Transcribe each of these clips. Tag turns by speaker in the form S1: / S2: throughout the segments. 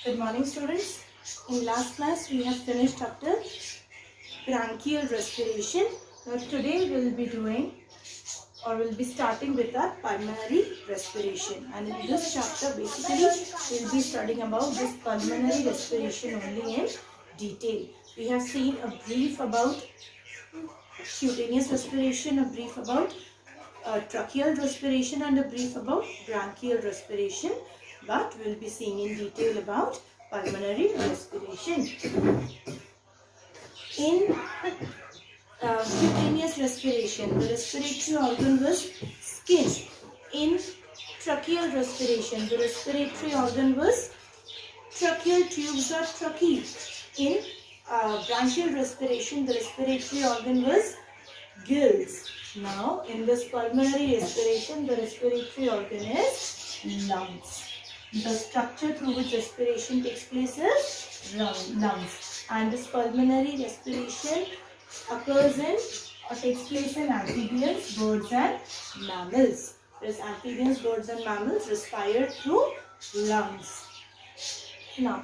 S1: Good morning, students. In last class, we have finished up to bronchial respiration. Now, today we will be doing or we'll be starting with our pulmonary respiration. And in this chapter, basically, we'll be studying about this pulmonary respiration only in detail. We have seen a brief about cutaneous respiration, a brief about tracheal respiration, and a brief about bronchial respiration. But we'll be seeing in detail about pulmonary respiration. In cutaneous respiration, the respiratory organ was skin. In tracheal respiration, the respiratory organ was tracheal tubes or tracheae. In bronchial respiration, the respiratory organ was gills. Now, in this pulmonary respiration, the respiratory organ is lungs. The structure through which respiration takes place is lungs. And this pulmonary respiration occurs in or takes place in amphibians, birds and mammals. Whereas amphibians, birds and mammals respire through lungs. Now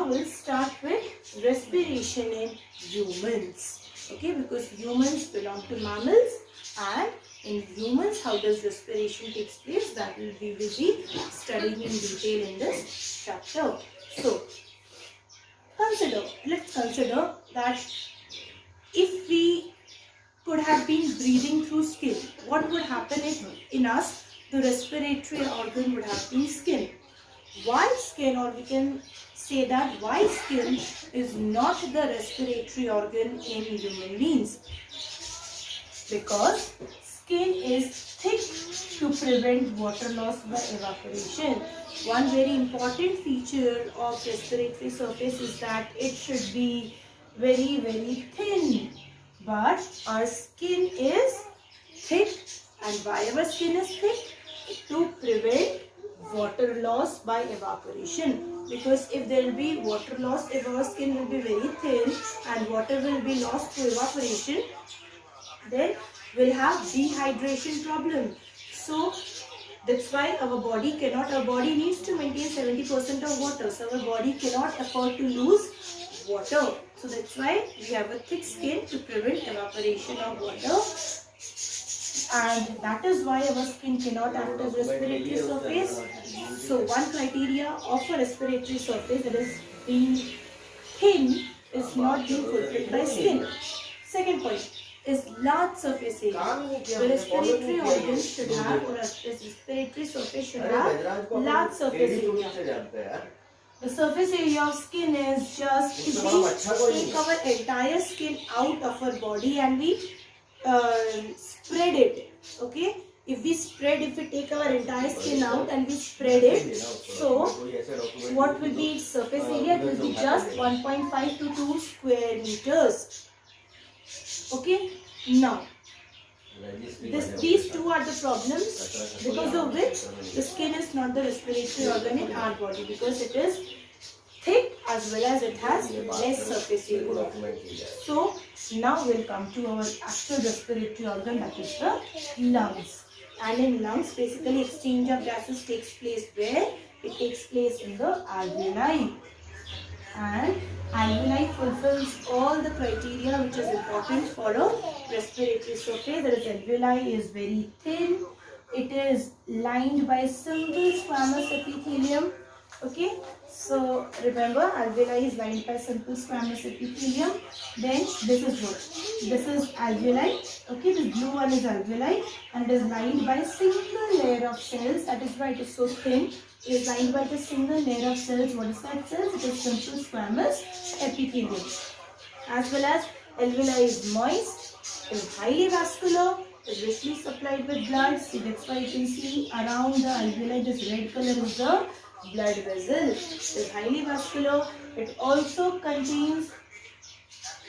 S1: we'll start with respiration in humans. Okay, because humans belong to mammals, and in humans, how does respiration takes place? That we will be studying in detail in this chapter. So, let's consider that if we could have been breathing through skin, what would happen if in us the respiratory organ would have been skin? Why skin, or we can say that why skin is not the respiratory organ in human beings? Because skin is thick to prevent water loss by evaporation. One very important feature of respiratory surface is that it should be very, very thin. But our skin is thick, and why our skin is thick? To prevent water loss by evaporation. Because if there will be water loss, if our skin will be very thin and water will be lost through evaporation, then we'll have dehydration problem. So that's why our body needs to maintain 70% of water. So our body cannot afford to lose water. So that's why we have a thick skin to prevent evaporation of water. And that is why our skin cannot act as respiratory surface. So one criteria of a respiratory surface, that is being thin, is not being fulfilled by skin. Second point is large surface area. The respiratory organs should have, or respiratory surface should have large surface area. The surface area of skin is just, if we take our entire skin out of our body and we spread it, okay? If we take our entire skin out and we spread it, so what will be its surface area? It will be just 1.5 to 2 square meters. Okay, now these two are the problems because of which the skin is not the respiratory organ in our body, because it is thick as well as it has less surface area. So now we'll come to our actual respiratory organ, that is the lungs. And in lungs, basically exchange of gases takes place where? It takes place in the alveoli. And alveoli fulfills all the criteria which is important for a respiratory surface. That is, alveoli is very thin. It is lined by simple squamous epithelium. Okay, so remember, alveoli is lined by simple squamous epithelium. Then this is what? This is alveoli. Okay, the blue one is alveoli, and it is lined by a single layer of cells. That is why it is so thin. It is lined by a single layer of cells. What is that cells? It is simple squamous epithelium. As well as alveoli is moist, is highly vascular, is richly supplied with blood. See, that's why you can see around the alveoli this red color is the blood vessel. It is highly vascular. It also contains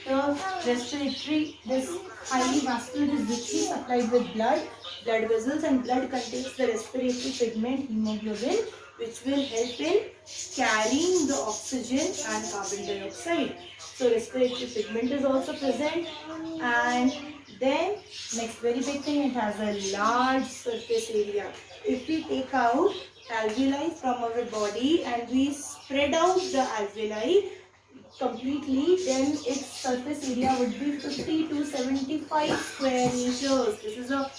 S1: the respiratory, this highly vascular is richly supplied with blood vessels, and blood contains the respiratory pigment hemoglobin, which will help in carrying the oxygen and carbon dioxide. So respiratory pigment is also present. And then next very big thing, it has a large surface area. If we take out alveoli from our body and we spread out the alveoli completely, then its surface area would be 50 to 75 square meters. This is a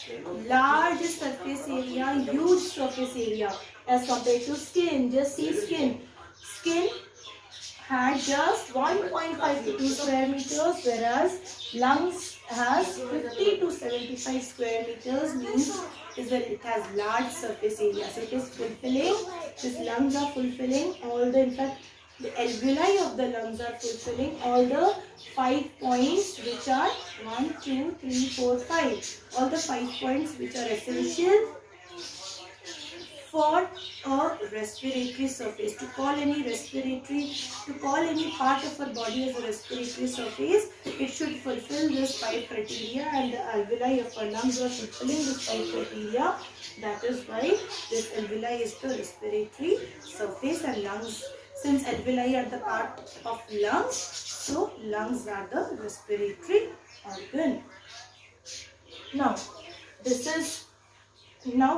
S1: large surface area, huge surface area as compared to skin. Just see skin. Skin had just 1.5 to 2 square meters, whereas lungs has 50 to 75 square meters, means is that it has large surface area. So it is fulfilling, these lungs are fulfilling all the, in fact, the alveoli of the lungs are fulfilling all the 5 points which are 1, 2, 3, 4, 5. All the 5 points which are essential for a respiratory surface. To call any part of our body as a respiratory surface, it should fulfill this 5 criteria, and the alveoli of our lungs are fulfilling this 5 criteria. That is why this alveoli is the respiratory surface, and lungs, since alveoli are the part of lungs, so lungs are the respiratory organ. Now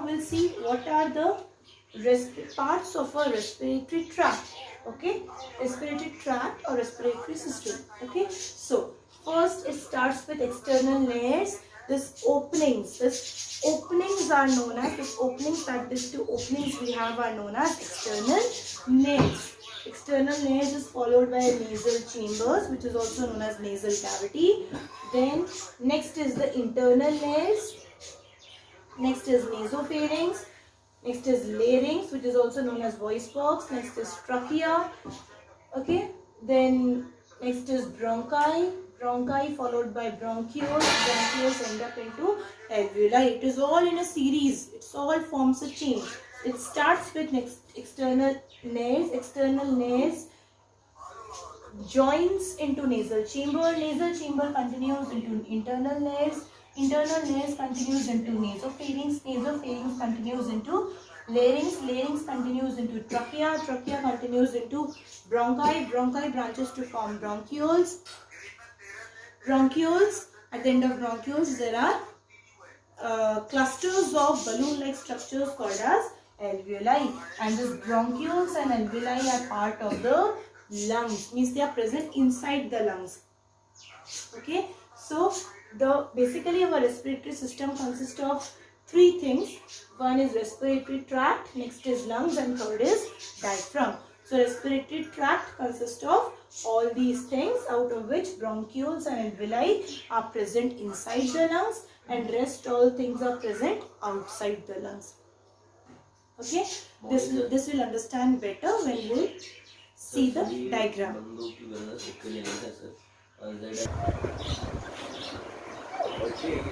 S1: we'll see what are the parts of a respiratory tract. Okay, respiratory tract or respiratory system. Okay, so first it starts with external layers. These openings are known as, these two openings we have are known as external layers. External layers is followed by nasal chambers, which is also known as nasal cavity. Then next is the internal layers. Next is nasopharynx. Next is larynx, which is also known as voice box. Next is trachea. Okay. Then next is bronchi. Bronchi followed by bronchioles. Bronchioles end up into alveoli. It is all in a series. It all forms a chain. It starts with external layers. External layers joins into nasal chamber. Nasal chamber continues into internal layers. Internal layers continues into nasopharynx. Nasopharynx continues into larynx. Larynx continues into trachea. Trachea continues into bronchi. Bronchi branches to form bronchioles. Bronchioles, at the end of bronchioles, there are clusters of balloon-like structures called as alveoli. And these bronchioles and alveoli are part of the lungs. Means they are present inside the lungs. Okay. So basically our respiratory system consists of 3 things. One is respiratory tract, next is lungs, and third is diaphragm. So respiratory tract consists of all these things, out of which bronchioles and alveoli are present inside the lungs and rest all things are present outside the lungs. Okay, this will understand better when we see the diagram. Okay,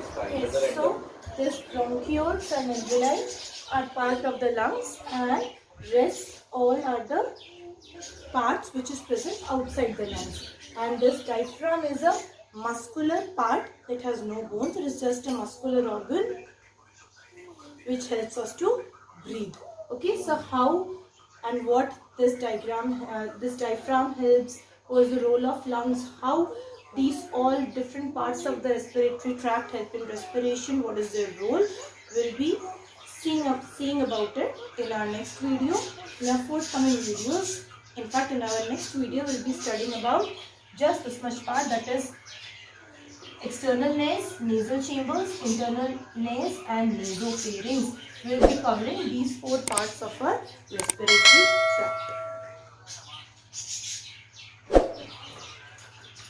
S1: so this bronchioles and alveoli are part of the lungs and rest all are the parts which is present outside the lungs. And this diaphragm is a muscular part. It has no bones. It is just a muscular organ which helps us to breathe. Okay, so how and what this diaphragm helps, what is the role of lungs, how these all different parts of the respiratory tract help in respiration, what is their role, we'll be seeing about it in our next video, in our forthcoming videos. In fact, in our next video, we'll be studying about just this much part, that is external layers, nasal chambers, internal layers and nasopharynx. We'll be covering these 4 parts of